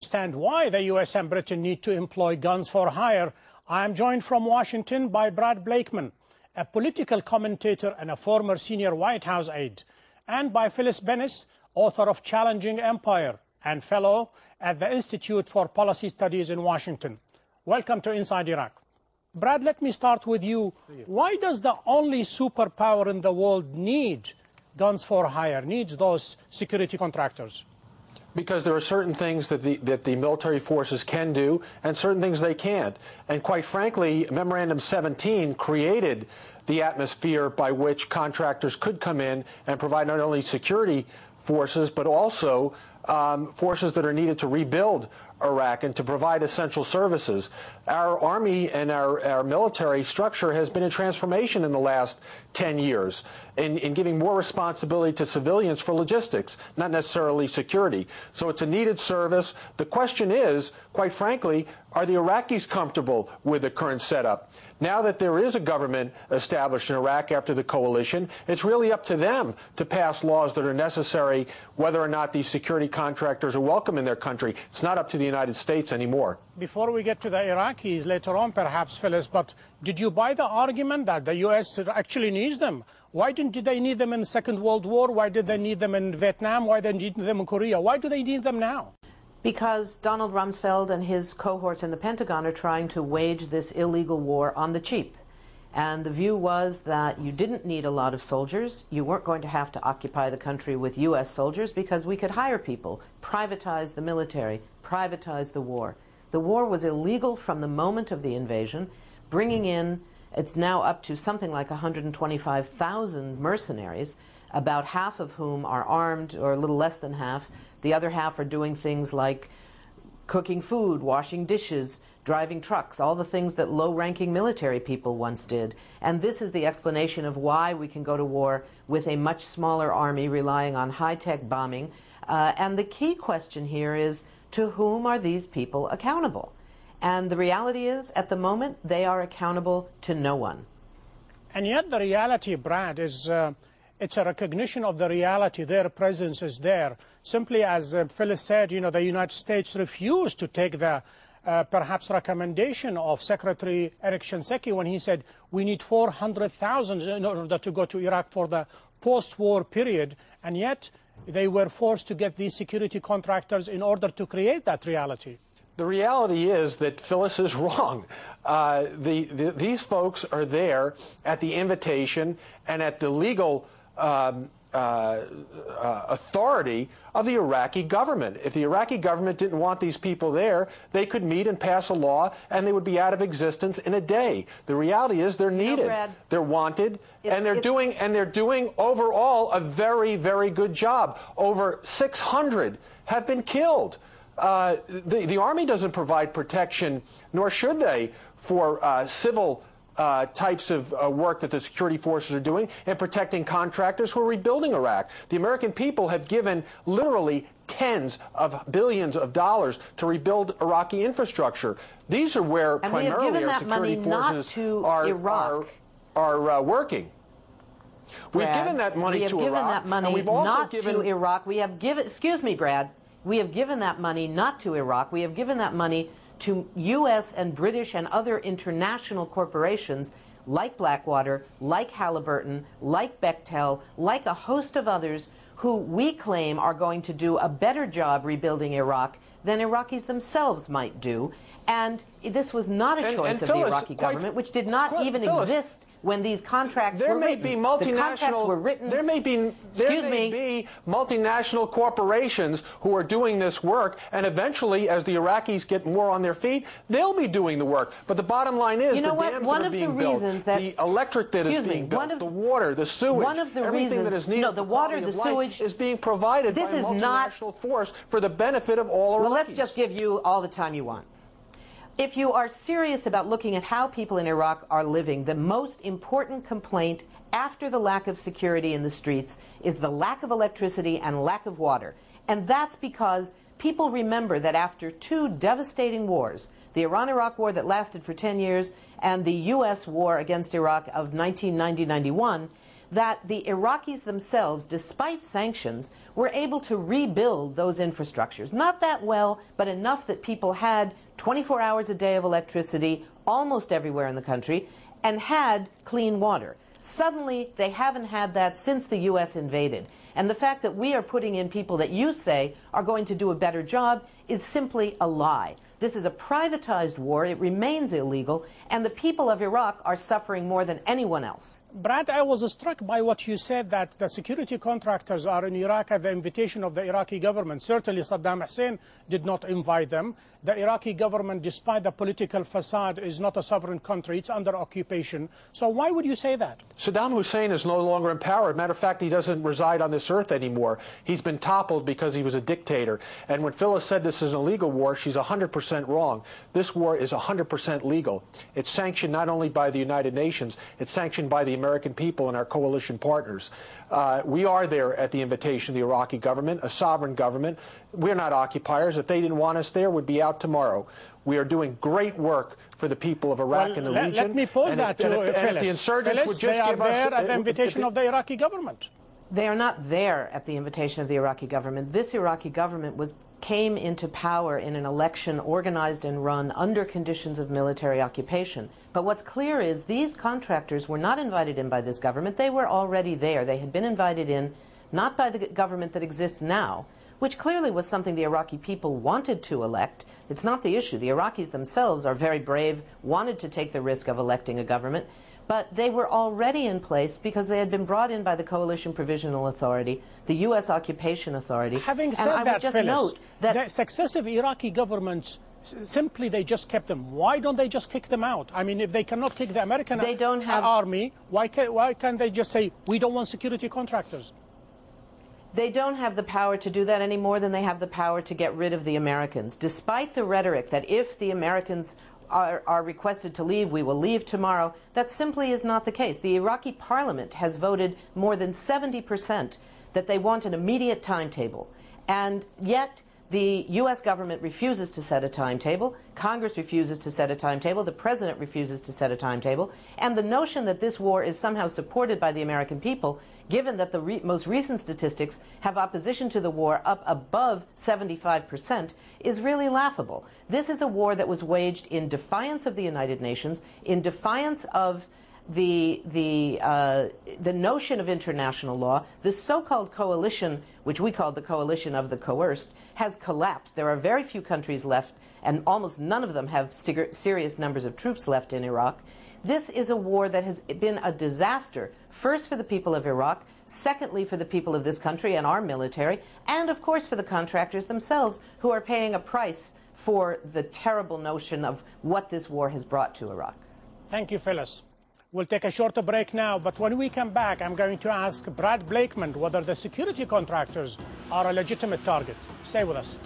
Understand why the US and Britain need to employ guns for hire. I am joined from Washington by Brad Blakeman, a political commentator and a former senior White House aide, and by Phyllis Bennis, author of Challenging Empire and fellow at the Institute for Policy Studies in Washington. Welcome to Inside Iraq. Brad, let me start with you. Why does the only superpower in the world need guns for hire, needs those security contractors? Because there are certain things that the military forces can do and certain things they can't. And quite frankly, Memorandum 17 created the atmosphere by which contractors could come in and provide not only security forces, but also forces that are needed to rebuild Iraq and to provide essential services. Our Army and our military structure has been in transformation in the last 10 years in giving more responsibility to civilians for logistics, not necessarily security. So it's a needed service. The question is, quite frankly, are the Iraqis comfortable with the current setup? Now that there is a government established in Iraq after the coalition, it's really up to them to pass laws that are necessary, whether or not these security contractors are welcome in their country. It's not up to the United States anymore. Before we get to the Iraqis later on, perhaps, Phyllis, but did you buy the argument that the U.S. actually needs them? Why did they need them in the Second World War? Why did they need them in Vietnam? Why did they need them in Korea? Why do they need them now? Because Donald Rumsfeld and his cohorts in the Pentagon are trying to wage this illegal war on the cheap. And the view was that you didn't need a lot of soldiers. You weren't going to have to occupy the country with U.S. soldiers because we could hire people, privatize the military, privatize the war. The war was illegal from the moment of the invasion, bringing in, it's now up to something like 125,000 mercenaries, about half of whom are armed, or a little less than half. The other half are doing things like cooking food, washing dishes, driving trucks, all the things that low-ranking military people once did. And this is the explanation of why we can go to war with a much smaller army relying on high-tech bombing. And the key question here is, to whom are these people accountable? And the reality is, at the moment, they are accountable to no one. And yet the reality, Brad, is it's a recognition of the reality. Their presence is there. Simply as Phyllis said, you know, the United States refused to take the perhaps recommendation of Secretary Eric Shinseki when he said we need 400,000 in order to go to Iraq for the post-war period. And yet they were forced to get these security contractors in order to create that reality. The reality is that Phyllis is wrong. These folks are there at the invitation and at the legal authority of the Iraqi government. If the Iraqi government didn't want these people there, they could meet and pass a law and they would be out of existence in a day. The reality is they're needed, they're wanted, and they're doing overall a very, very good job. Over 600 have been killed. The Army doesn't provide protection, nor should they, for civil types of work that the security forces are doing and protecting contractors who are rebuilding Iraq. The American people have given literally tens of billions of dollars to rebuild Iraqi infrastructure. These are where primarily our security forces are working. We've given that money to Iraq, and we've also given to Iraq. We have given, excuse me, Brad, we have given that money not to Iraq. We have given that money to U.S. and British and other international corporations like Blackwater, like Halliburton, like Bechtel, like a host of others who we claim are going to do a better job rebuilding Iraq than Iraqis themselves might do. And this was not a choice of the Iraqi government, which did not even exist when these contracts were written. The contracts were written. There may be multinational corporations who are doing this work, and eventually, as the Iraqis get more on their feet, they'll be doing the work. But the bottom line is, the dams that are being built, the electric that is being built, the water, the sewage, everything that is needed, the water, the sewage is being provided by a multinational force for the benefit of all Iraqis. Well, let's just give you all the time you want. If you are serious about looking at how people in Iraq are living, the most important complaint after the lack of security in the streets is the lack of electricity and lack of water. And that's because people remember that after two devastating wars, the Iran-Iraq war that lasted for 10 years and the U.S. war against Iraq of 1990-91, that the Iraqis themselves, despite sanctions, were able to rebuild those infrastructures. Not that well, but enough that people had 24 hours a day of electricity almost everywhere in the country and had clean water. Suddenly, they haven't had that since the U.S. invaded. And the fact that we are putting in people that you say are going to do a better job is simply a lie. This is a privatized war. It remains illegal, and the people of Iraq are suffering more than anyone else. Brad, I was struck by what you said, that the security contractors are in Iraq at the invitation of the Iraqi government. Certainly Saddam Hussein did not invite them. The Iraqi government, despite the political facade, is not a sovereign country. It's under occupation. So why would you say that? Saddam Hussein is no longer in power. Matter of fact, he doesn't reside on this earth anymore. He's been toppled because he was a dictator. And when Phyllis said this is an illegal war, she's 100% wrong. This war is 100% legal. It's sanctioned not only by the United Nations, it's sanctioned by the American people and our coalition partners. We are there at the invitation of the Iraqi government, a sovereign government. We're not occupiers. If they didn't want us there, we'd be out tomorrow. We are doing great work for the people of Iraq and the region. Let me pose that to Phyllis. And if the insurgents would just give us... They are there at the invitation of the Iraqi government. They are not there at the invitation of the Iraqi government. This Iraqi government came into power in an election organized and run under conditions of military occupation. But what's clear is these contractors were not invited in by this government. They were already there. They had been invited in not by the government that exists now, which clearly was something the Iraqi people wanted to elect. It's not the issue. The Iraqis themselves are very brave, wanted to take the risk of electing a government, but they were already in place because they had been brought in by the Coalition Provisional Authority, the U.S. Occupation Authority. Having said that, Phyllis, the successive Iraqi governments, simply they just kept them. Why don't they just kick them out? I mean, if they cannot kick the American army, why can't they just say, we don't want security contractors? They don't have the power to do that any more than they have the power to get rid of the Americans. Despite the rhetoric that if the Americans are requested to leave, we will leave tomorrow, that simply is not the case. The Iraqi parliament has voted more than 70% that they want an immediate timetable. And yet the U.S. government refuses to set a timetable, Congress refuses to set a timetable, the President refuses to set a timetable, and the notion that this war is somehow supported by the American people, given that the most recent statistics have opposition to the war up above 75%, is really laughable. This is a war that was waged in defiance of the United Nations, in defiance of the notion of international law. The so-called coalition, which we call the coalition of the coerced, has collapsed. There are very few countries left, and almost none of them have serious numbers of troops left in Iraq. This is a war that has been a disaster, first for the people of Iraq, secondly for the people of this country and our military, and of course for the contractors themselves, who are paying a price for the terrible notion of what this war has brought to Iraq. Thank you, Phyllis. We'll take a short break now, but when we come back, I'm going to ask Brad Blakeman whether the security contractors are a legitimate target. Stay with us.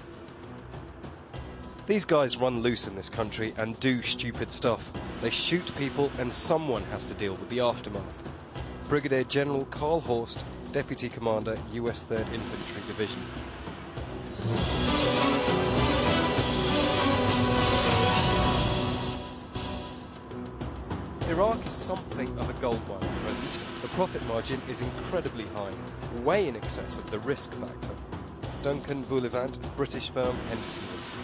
These guys run loose in this country and do stupid stuff. They shoot people and someone has to deal with the aftermath. Brigadier General Carl Horst, Deputy Commander, US 3rd Infantry Division. Iraq is something of a gold mine at present. The profit margin is incredibly high, way in excess of the risk factor. Duncan Boulevant, British firm Henderson Wilson.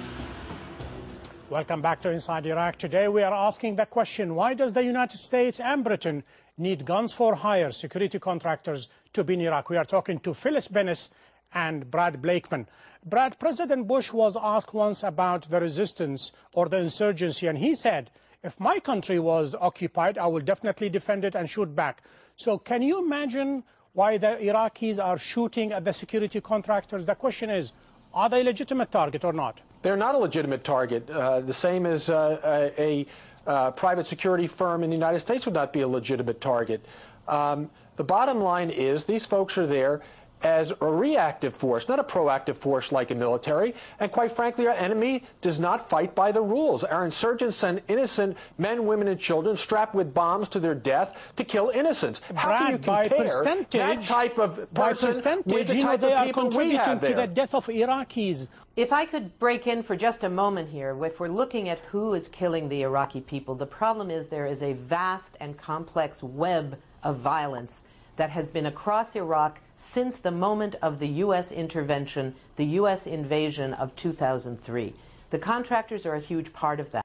Welcome back to Inside Iraq. Today we are asking the question, why does the United States and Britain need guns for hire security contractors to be in Iraq? We are talking to Phyllis Bennis and Brad Blakeman. Brad, President Bush was asked once about the resistance or the insurgency, and he said, if my country was occupied, I will definitely defend it and shoot back. So can you imagine why the Iraqis are shooting at the security contractors? The question is, are they a legitimate target or not? They're not a legitimate target. The same as a private security firm in the United States would not be a legitimate target. The bottom line is these folks are there as a reactive force, not a proactive force like a military. And quite frankly, our enemy does not fight by the rules. Our insurgents send innocent men, women, and children strapped with bombs to their death to kill innocents. How can you compare that type of person with the type of people we have there? To the death of Iraqis. If I could break in for just a moment here, if we're looking at who is killing the Iraqi people, the problem is there is a vast and complex web of violence that has been across Iraq since the moment of the U.S. intervention, the U.S. invasion of 2003. The contractors are a huge part of that.